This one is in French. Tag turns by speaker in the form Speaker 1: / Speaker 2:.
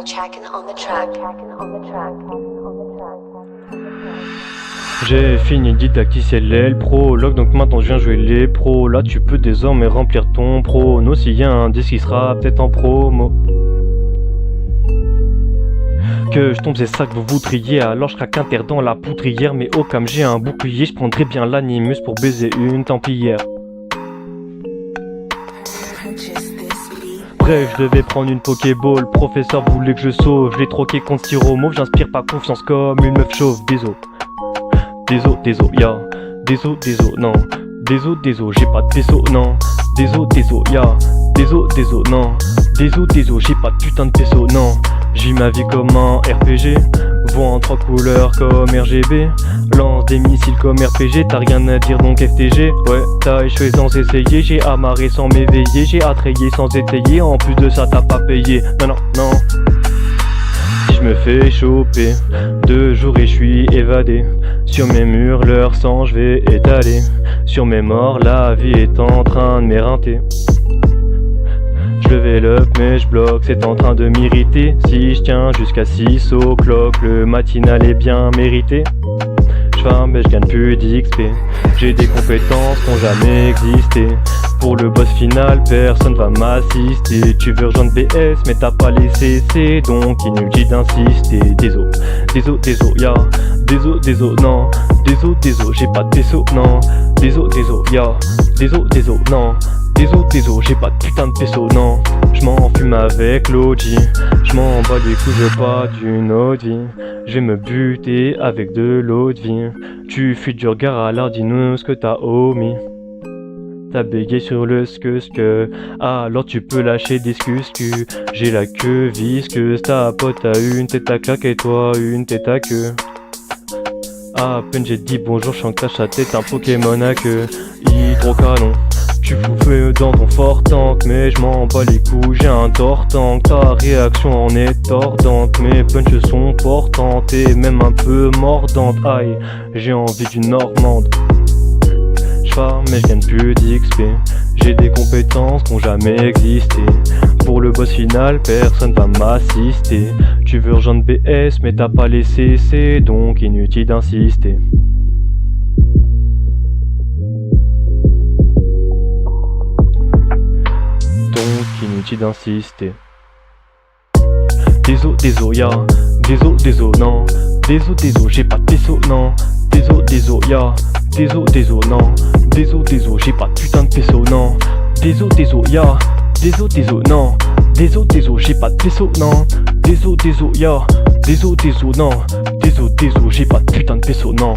Speaker 1: Chackin on the track.
Speaker 2: J'ai fini didacticiel prologue, donc maintenant je viens jouer les pros. Là tu peux désormais remplir ton prono. S'il y a un disque qui sera peut-être en promo. Que je tombe c'est ça que vous voudriez. Alors je craque un terre dans la poutrière. Mais au comme j'ai un bouclier, je prendrais bien l'animus pour baiser une templière. Bref, je devais prendre une Pokéball. Professeur voulait que je sauve. Je l'ai troqué contre Styromauve. J'inspire pas confiance comme une meuf chauve. Désolé, ya. Désolé, non. Désolé, j'ai pas de peso, non. Désolé, ya. Désolé, non. Désolé, j'ai pas de putain de peso, non. J'vis ma vie comme un RPG. Vois en 3 couleurs comme RGB. Lance des missiles comme RPG. T'as rien à dire donc FTG. Ouais, t'as échoué sans essayer. J'ai amarré sans m'éveiller. J'ai attrayé sans étayer. En plus de ça t'as pas payé. Non. Si je me fais choper 2 jours et je suis évadé. Sur mes murs leur sang je vais étaler. Sur mes morts la vie est en train de m'éreinter. Je level up mais je bloque, c'est en train de m'irriter. Si je tiens jusqu'à 6 o'clock, le matinal est bien mérité. Je farm mais je gagne plus d'XP. J'ai des compétences qui n'ont jamais existé. Pour le boss final, personne va m'assister. Tu veux rejoindre BS mais t'as pas les CC. Donc inutile d'insister. Désolé, ya. Désolé, non. Désolé, j'ai pas de peso, non. Désolé, ya. Désolé, non. Désolé, j'ai pas de putain de peso, non. J'm'en fume avec l'OG. J'm'en bats les couilles, je veux pas d'une autre vie. Je vais me buter avec de l'eau de vie. Tu fuis du regard, alors dis-nous ce que t'as omis. T'as bégayé sur le que alors tu peux lâcher des excus. J'ai la queue visqueuse, ta pote a une tête à claque et toi une tête à queue. À peine j'ai dit bonjour, je sens que ta tête un Pokémon à queue. Hydrocanon. Tu fous feu dans ton fort tank, mais je m'en bats les couilles, j'ai un tortank. Ta réaction en est tordante, mes punches sont portantes et même un peu mordantes. Aïe, j'ai envie d'une normande. J'farm mais je gagne plus d'XP. J'ai des compétences qui n'ont jamais existé. Pour le boss final, personne va m'assister. Tu veux rejoindre BS mais t'as pas les CC, donc inutile d'insister. Inutile d'insister. Désolé, ya. Désolé, non. Désolé, j'ai pas de peso, non. Désolé, ya. Désolé, non. Désolé, j'ai pas de putain de peso, non. Désolé, ya. Désolé, non. Désolé, j'ai pas de peso, non. Désolé, ya. Désolé, non. Désolé, j'ai pas de putain de peso, non.